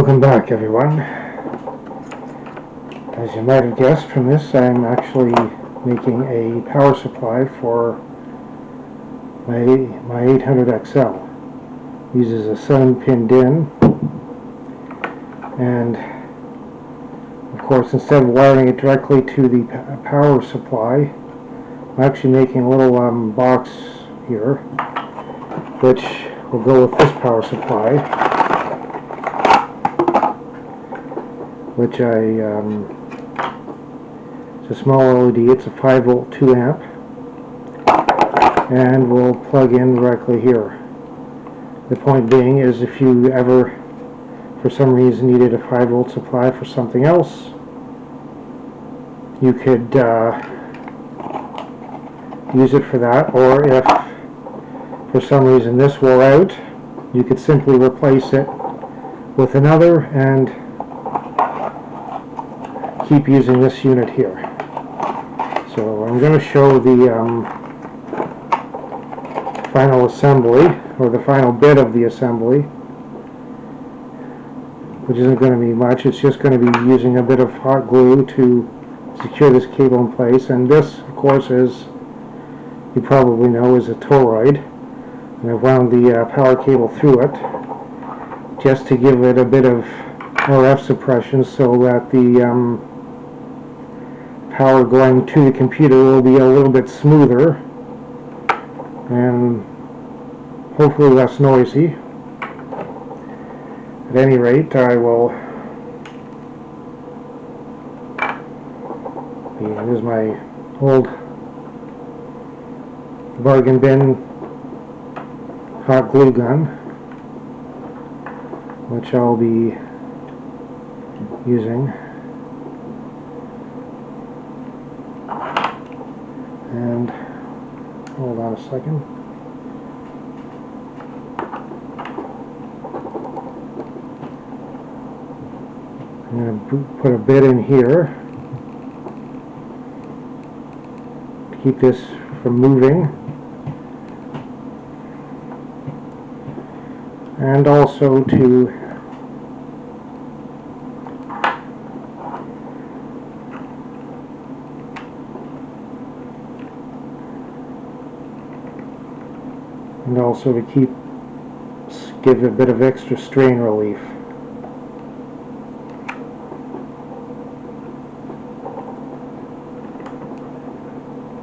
Welcome back, everyone. As you might have guessed from this, I'm actually making a power supply for my 800XL. Uses a 7-pin DIN, and of course, instead of wiring it directly to the power supply, I'm actually making a little box here, which will go with this power supply, which it's a small LED. It's a 5-volt 2-amp, and we'll plug in directly here. The point being is, if you ever for some reason needed a 5-volt supply for something else, you could use it for that, or if for some reason this wore out, you could simply replace it with another and keep using this unit here. So I'm going to show the final assembly, or the final bit of the assembly, which isn't going to be much. It's just going to be using a bit of hot glue to secure this cable in place. And this, of course, as you probably know, is a toroid, and I've wound the power cable through it just to give it a bit of RF suppression, so that the power going to the computer will be a little bit smoother and hopefully less noisy. At any rate, I will. Here's my old bargain bin hot glue gun, which I'll be using. And hold on a second. I'm going to put a bit in here to keep this from moving, and also to give a bit of extra strain relief.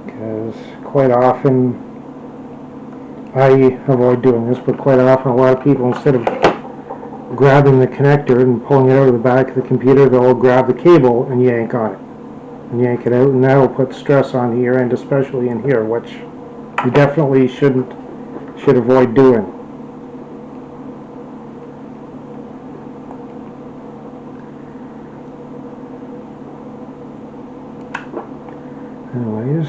Because quite often, I avoid doing this, but quite often a lot of people, instead of grabbing the connector and pulling it out of the back of the computer, they'll grab the cable and yank on it, and yank it out, and that'll put stress on here, and especially in here, which you definitely should avoid doing. Anyways,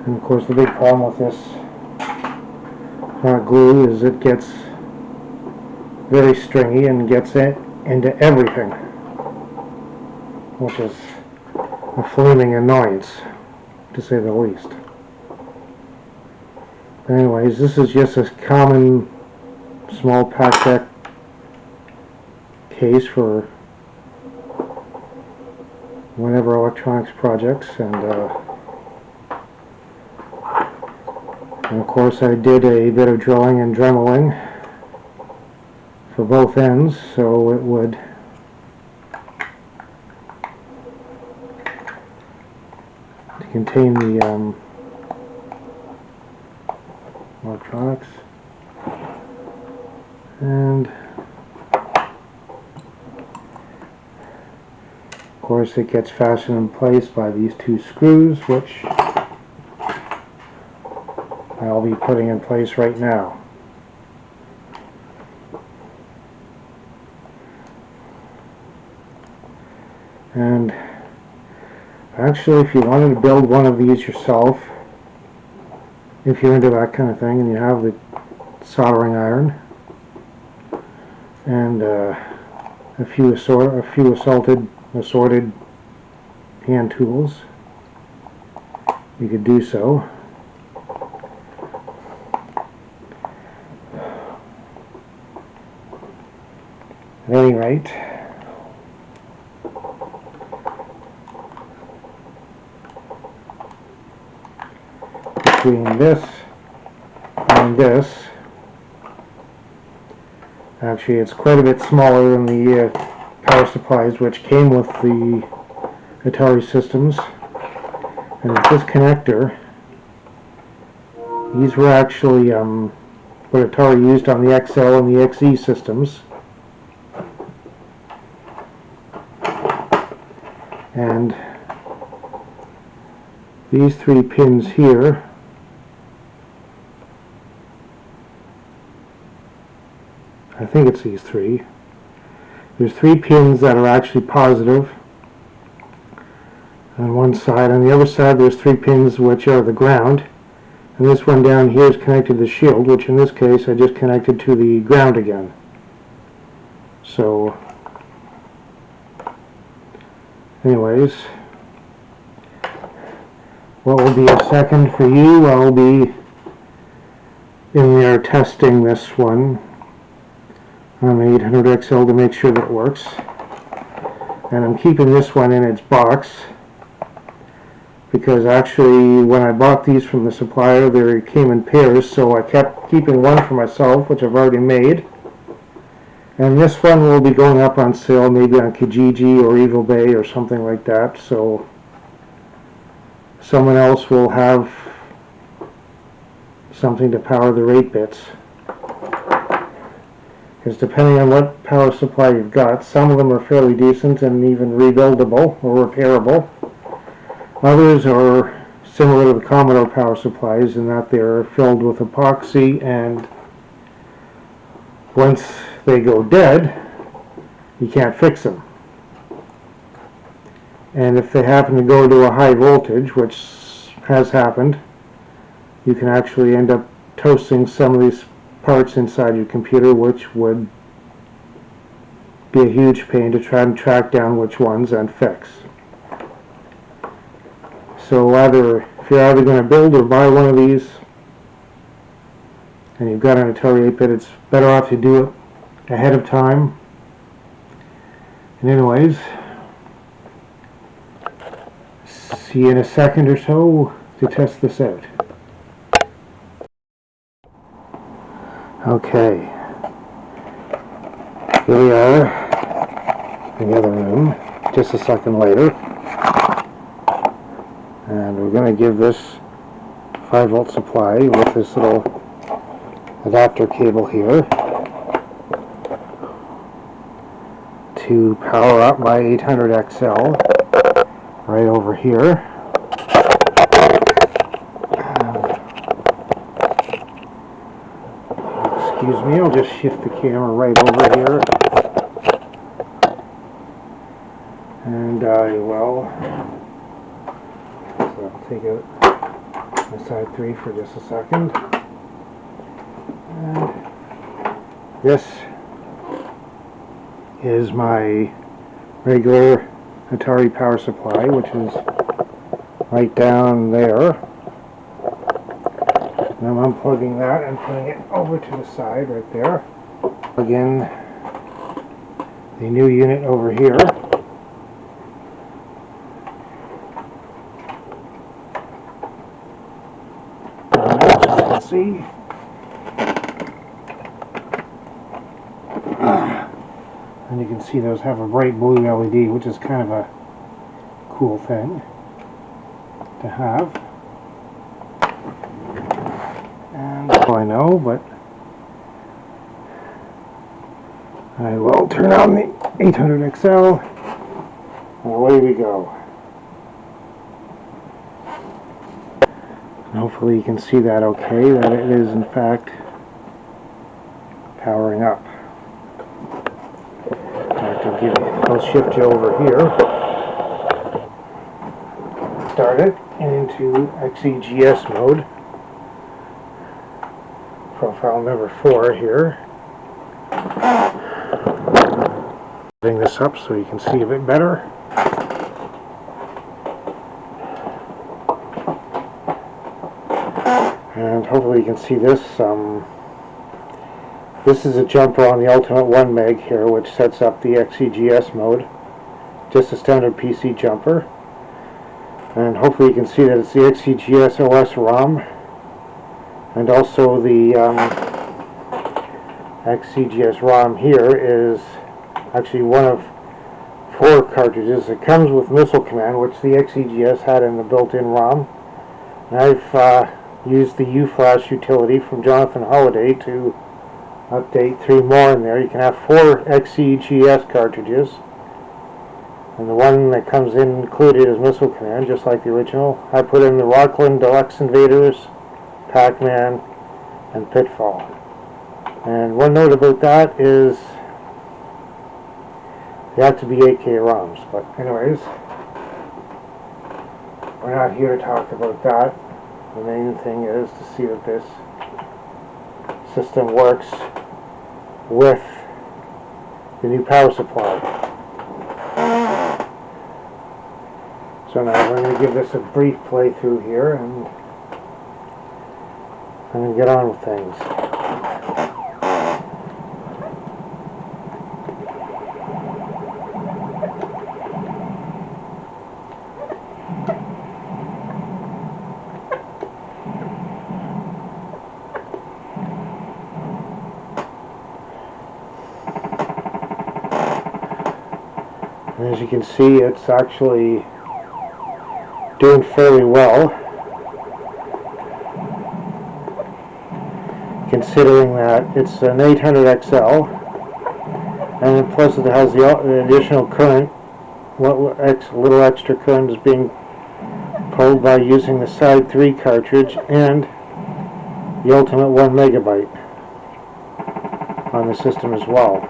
and of course the big problem with this hot glue is it gets very stringy and gets it into everything, which is a flaming annoyance, to say the least. Anyways, this is just a common small pack deck case for whenever electronics projects, and of course I did a bit of drilling and dremeling for both ends, so it would contain the electronics, and of course it gets fastened in place by these two screws, which I'll be putting in place right now. And actually, if you wanted to build one of these yourself, if you're into that kind of thing, and you have the soldering iron and a few assorted hand tools, you could do so. At any rate, between this and this, actually it's quite a bit smaller than the power supplies which came with the Atari systems. And this connector, these were actually what Atari used on the XL and the XE systems. And these 3 pins here I think it's these 3. There's 3 pins that are actually positive on one side. On the other side there's 3 pins which are the ground. And this one down here is connected to the shield, which in this case I just connected to the ground again. So, anyways, what will be a second for you, I'll be in there testing this one on the 800XL to make sure that it works. And I'm keeping this one in its box because actually when I bought these from the supplier they came in pairs, so I kept keeping one for myself, which I've already made. And this one will be going up on sale maybe on Kijiji or Evil Bay or something like that, so someone else will have something to power the 8-bits. Because depending on what power supply you've got, some of them are fairly decent and even rebuildable or repairable. Others are similar to the Commodore power supplies in that they're filled with epoxy, and once they go dead, you can't fix them. And if they happen to go to a high voltage, which has happened, you can actually end up toasting some of these parts inside your computer, which would be a huge pain to try and track down which ones and fix. So if you're either going to build or buy one of these and you've got an Atari 8-bit, it's better off to do it ahead of time. And anyways, see you in a second or so to test this out. Okay, here we are in the other room, just a second later, and we're going to give this 5-volt supply with this little adapter cable here to power up my 800XL right over here. Excuse me, I'll just shift the camera right over here. And I will, so I'll take out my side 3 for just a second. And this is my regular Atari power supply, which is right down there. And I'm unplugging that and putting it over to the side right there. Plug in the new unit over here. As you can see, and you can see those have a bright blue LED, which is kind of a cool thing to have. And I know, but I will turn on the 800XL and away we go. And hopefully you can see that okay, that it is in fact powering up. I'll shift you over here, start it into XEGS mode, profile number 4 here. Setting this up so you can see a bit better. And hopefully you can see this. This is a jumper on the Ultimate 1 Meg here, which sets up the XEGS mode. Just a standard PC jumper. And hopefully you can see that it's the XEGS OS ROM. And also the XEGS ROM here is actually one of 4 cartridges. It comes with Missile Command, which the XEGS had in the built-in ROM. And I've used the UFlash utility from Jonathan Holliday to update 3 more in there. You can have 4 XEGS cartridges, and the one that comes in included is Missile Command, just like the original. I put in the Rockland Deluxe Invaders, Pac-Man, and Pitfall. And one note about that is they have to be 8K ROMs, but anyways, we're not here to talk about that. The main thing is to see that this system works with the new power supply. So now we're going to give this a brief playthrough here, and I'm going to get on with things. And as you can see, it's actually doing fairly well, considering that it's an 800XL, and plus it has the additional current. Little extra current is being pulled by using the Side 3 cartridge and the Ultimate 1 megabyte on the system as well.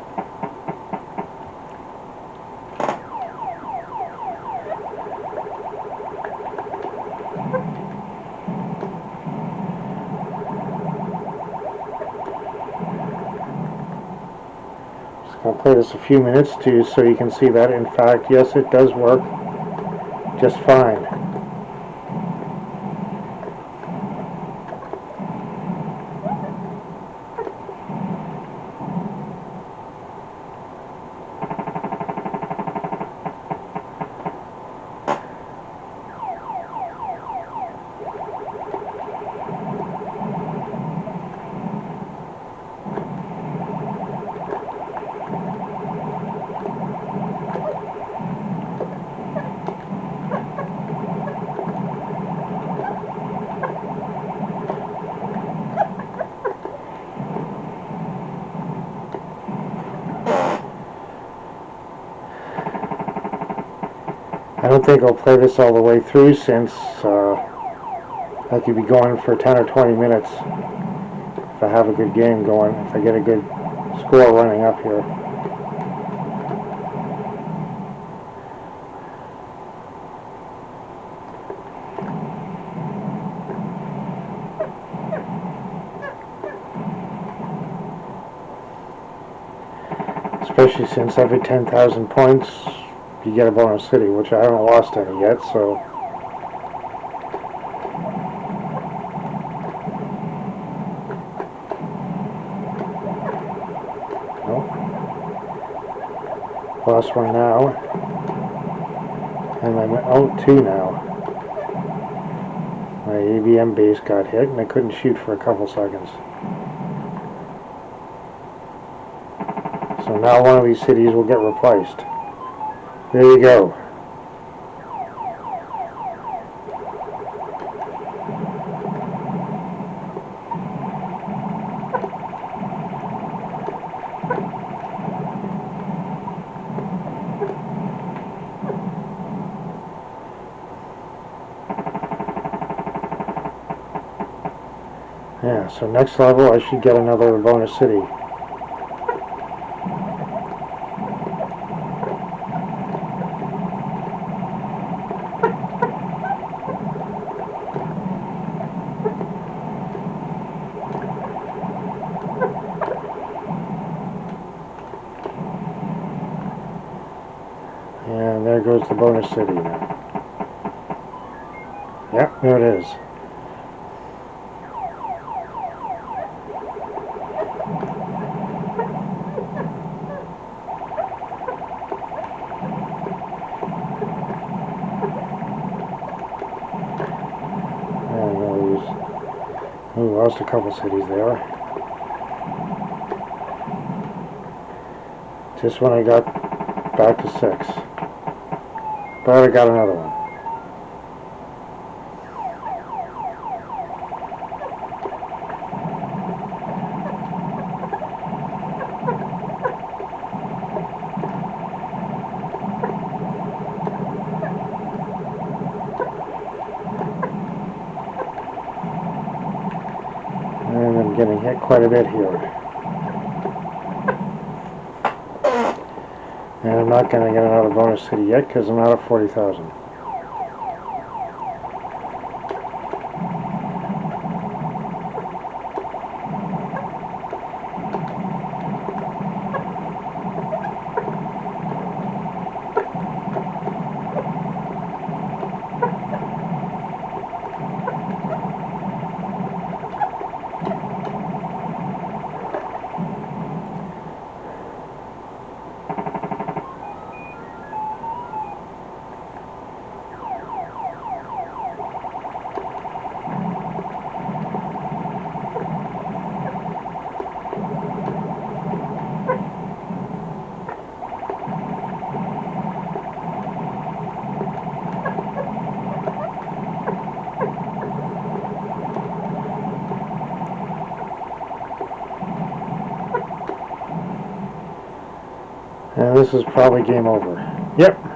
I'll play this a few minutes so you can see that in fact, yes, it does work just fine. I don't think I'll play this all the way through, since I could be going for 10 or 20 minutes if I have a good game going, if I get a good score running up here. Especially since every 10,000 points you get a bonus city, which I haven't lost any yet, so nope. Lost one now, and I'm out 2 now. My ABM base got hit and I couldn't shoot for a couple seconds. So now one of these cities will get replaced. There you go. Yeah, so next level I should get another bonus city. And there goes the bonus city now. Yep, there it is. Ooh, lost a couple cities there. Just when I got back to 6. But I got another one. And I'm getting hit quite a bit here. And I'm not going to get another bonus city yet because I'm out of 40,000. And this is probably game over. Yep.